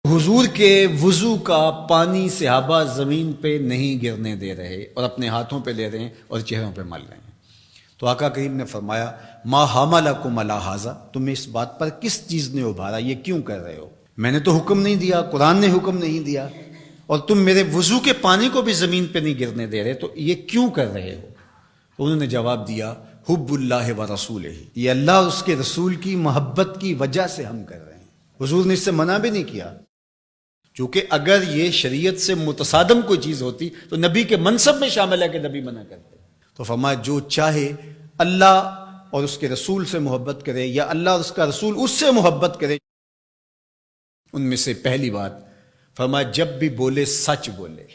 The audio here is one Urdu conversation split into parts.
حضور کے وضو کا پانی صحابہ زمین پہ نہیں گرنے دے رہے اور اپنے ہاتھوں پہ لے رہے ہیں اور چہروں پہ مل رہے ہیں. تو آقا کریم نے فرمایا ما حملکم علی ھذا، تمہیں اس بات پر کس چیز نے ابھارا، یہ کیوں کر رہے ہو؟ میں نے تو حکم نہیں دیا، قرآن نے حکم نہیں دیا، اور تم میرے وضو کے پانی کو بھی زمین پہ نہیں گرنے دے رہے، تو یہ کیوں کر رہے ہو؟ تو انہوں نے جواب دیا حب اللہ و رسولہ، یہ اللہ اور اس کے رسول کی محبت کی وجہ سے ہم کر رہے ہیں. حضور نے اس سے منع بھی نہیں کیا، چونکہ اگر یہ شریعت سے متصادم کوئی چیز ہوتی تو نبی کے منصب میں شامل ہے کہ نبی منع کرتے. تو فرمایا جو چاہے اللہ اور اس کے رسول سے محبت کرے یا اللہ اور اس کا رسول اس سے محبت کرے. ان میں سے پہلی بات فرمایا جب بھی بولے سچ بولے،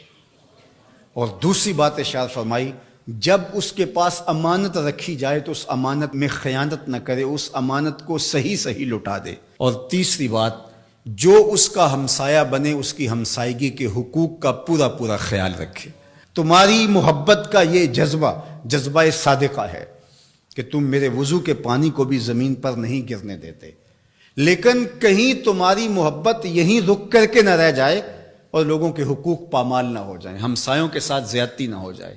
اور دوسری بات ارشاد فرمائی جب اس کے پاس امانت رکھی جائے تو اس امانت میں خیانت نہ کرے، اس امانت کو صحیح صحیح لٹا دے. اور تیسری بات جو اس کا ہمسایہ بنے اس کی ہمسائیگی کے حقوق کا پورا پورا خیال رکھے. تمہاری محبت کا یہ جذبہ صادقہ ہے کہ تم میرے وضو کے پانی کو بھی زمین پر نہیں گرنے دیتے، لیکن کہیں تمہاری محبت یہیں رک کر کے نہ رہ جائے اور لوگوں کے حقوق پامال نہ ہو جائیں، ہمسایوں کے ساتھ زیادتی نہ ہو جائے.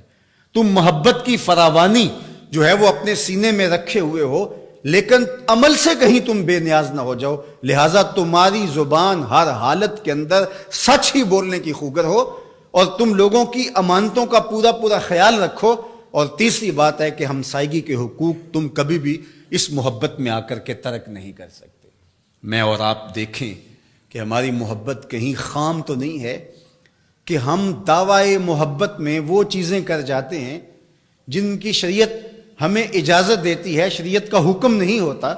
تم محبت کی فراوانی جو ہے وہ اپنے سینے میں رکھے ہوئے ہو، لیکن عمل سے کہیں تم بے نیاز نہ ہو جاؤ، لہٰذا تمہاری زبان ہر حالت کے اندر سچ ہی بولنے کی خوگر ہو اور تم لوگوں کی امانتوں کا پورا پورا خیال رکھو. اور تیسری بات ہے کہ ہمسائیگی کے حقوق تم کبھی بھی اس محبت میں آ کر کے ترک نہیں کر سکتے. میں اور آپ دیکھیں کہ ہماری محبت کہیں خام تو نہیں ہے کہ ہم دعوی محبت میں وہ چیزیں کر جاتے ہیں جن کی شریعت ہمیں اجازت دیتی ہے، شریعت کا حکم نہیں ہوتا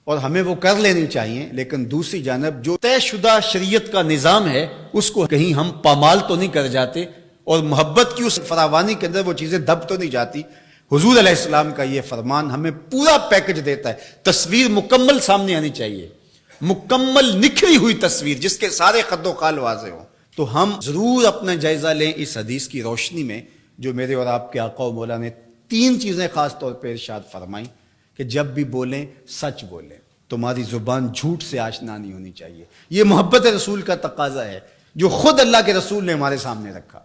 اور ہمیں وہ کر لینی چاہیے، لیکن دوسری جانب جو طے شدہ شریعت کا نظام ہے اس کو کہیں ہم پامال تو نہیں کر جاتے اور محبت کی اس فراوانی کے اندر وہ چیزیں دب تو نہیں جاتی. حضور علیہ السلام کا یہ فرمان ہمیں پورا پیکج دیتا ہے. تصویر مکمل سامنے آنی چاہیے، مکمل نکھری ہوئی تصویر جس کے سارے خد و خال واضح ہوں. تو ہم ضرور اپنا جائزہ لیں اس حدیث کی روشنی میں جو میرے اور آپ کے آقا و مولا نے 3 چیزیں خاص طور پہ ارشاد فرمائیں کہ جب بھی بولیں سچ بولیں، تمہاری زبان جھوٹ سے آشنا نہیں ہونی چاہیے. یہ محبت رسول کا تقاضا ہے جو خود اللہ کے رسول نے ہمارے سامنے رکھا.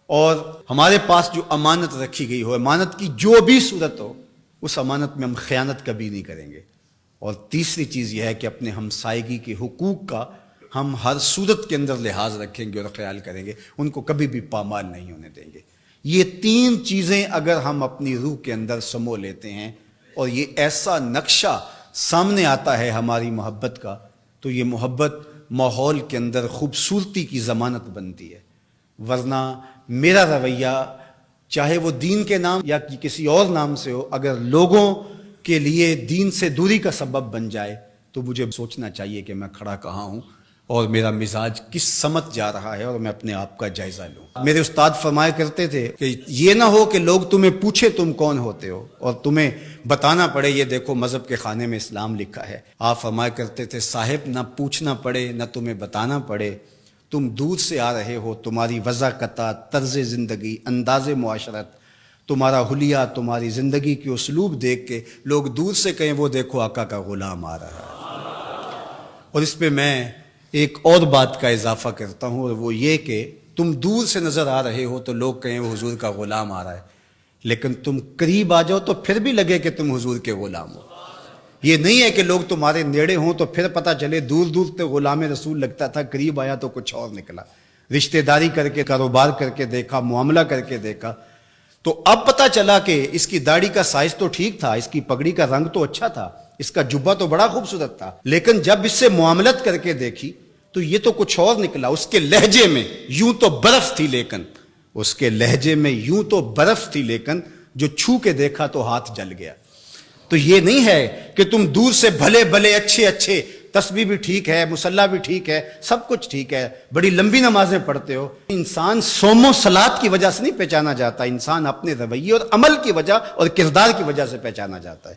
اور ہمارے پاس جو امانت رکھی گئی ہو، امانت کی جو بھی صورت ہو، اس امانت میں ہم خیانت کبھی نہیں کریں گے. اور تیسری چیز یہ ہے کہ اپنے ہمسائیگی کے حقوق کا ہم ہر صورت کے اندر لحاظ رکھیں گے اور خیال کریں گے، ان کو کبھی بھی پامال نہیں ہونے دیں گے. یہ 3 چیزیں اگر ہم اپنی روح کے اندر سمو لیتے ہیں اور یہ ایسا نقشہ سامنے آتا ہے ہماری محبت کا، تو یہ محبت ماحول کے اندر خوبصورتی کی ضمانت بنتی ہے. ورنہ میرا رویہ چاہے وہ دین کے نام یا کسی اور نام سے ہو، اگر لوگوں کے لیے دین سے دوری کا سبب بن جائے تو مجھے سوچنا چاہیے کہ میں کھڑا کہاں ہوں اور میرا مزاج کس سمت جا رہا ہے، اور میں اپنے آپ کا جائزہ لوں. میرے استاد فرمایا کرتے تھے کہ یہ نہ ہو کہ لوگ تمہیں پوچھے تم کون ہوتے ہو اور تمہیں بتانا پڑے یہ دیکھو مذہب کے خانے میں اسلام لکھا ہے. آپ فرمایا کرتے تھے صاحب نہ پوچھنا پڑے نہ تمہیں بتانا پڑے، تم دور سے آ رہے ہو، تمہاری وضاقت، طرز زندگی، انداز معاشرت، تمہارا حلیہ، تمہاری زندگی کی اسلوب دیکھ کے لوگ دور سے کہیں وہ دیکھو آقا کا غلام آ رہا ہے. اور اس پہ میں ایک اور بات کا اضافہ کرتا ہوں، اور وہ یہ کہ تم دور سے نظر آ رہے ہو تو لوگ کہیں وہ حضور کا غلام آ رہا ہے، لیکن تم قریب آ جاؤ تو پھر بھی لگے کہ تم حضور کے غلام ہو. یہ نہیں ہے کہ لوگ تمہارے نیڑے ہوں تو پھر پتہ چلے دور دور سے غلام رسول لگتا تھا، قریب آیا تو کچھ اور نکلا. رشتہ داری کر کے، کاروبار کر کے دیکھا، معاملہ کر کے دیکھا تو اب پتہ چلا کہ اس کی داڑھی کا سائز تو ٹھیک تھا، اس کی پگڑی کا رنگ تو اچھا تھا، اس کا جبہ تو بڑا خوبصورت تھا، لیکن جب اس سے معاملت کر کے دیکھی تو یہ تو کچھ اور نکلا. اس کے لہجے میں یوں تو برف تھی، لیکن اس کے لہجے میں یوں تو برف تھی، لیکن جو چھو کے دیکھا تو ہاتھ جل گیا. تو یہ نہیں ہے کہ تم دور سے بھلے بھلے اچھے تسبیح بھی ٹھیک ہے، مصلی بھی ٹھیک ہے، سب کچھ ٹھیک ہے، بڑی لمبی نمازیں پڑھتے ہو. انسان صوم و صلات کی وجہ سے نہیں پہچانا جاتا، انسان اپنے رویے اور عمل کی وجہ اور کردار کی وجہ سے پہچانا جاتا ہے.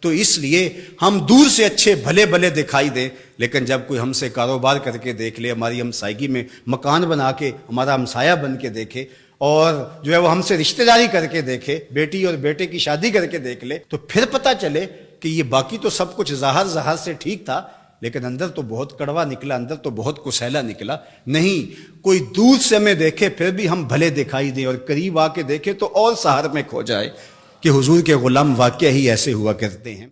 تو اس لیے ہم دور سے اچھے بھلے بھلے دکھائی دیں، لیکن جب کوئی ہم سے کاروبار کر کے دیکھ لے، ہماری ہمسائیگی میں مکان بنا کے ہمارا ہمسایہ بن کے دیکھے، اور جو ہے وہ ہم سے رشتہ داری کر کے دیکھے، بیٹی اور بیٹے کی شادی کر کے دیکھ لے، تو پھر پتہ چلے کہ یہ باقی تو سب کچھ ظاہر سے ٹھیک تھا، لیکن اندر تو بہت کڑوا نکلا، اندر تو بہت کسیلا نکلا. نہیں، کوئی دور سے ہمیں دیکھے پھر بھی ہم بھلے دکھائی دیں، اور قریب آ کے دیکھے تو اور سحر میں کھو جائے کہ حضور کے غلام واقعہ ہی ایسے ہوا کرتے ہیں.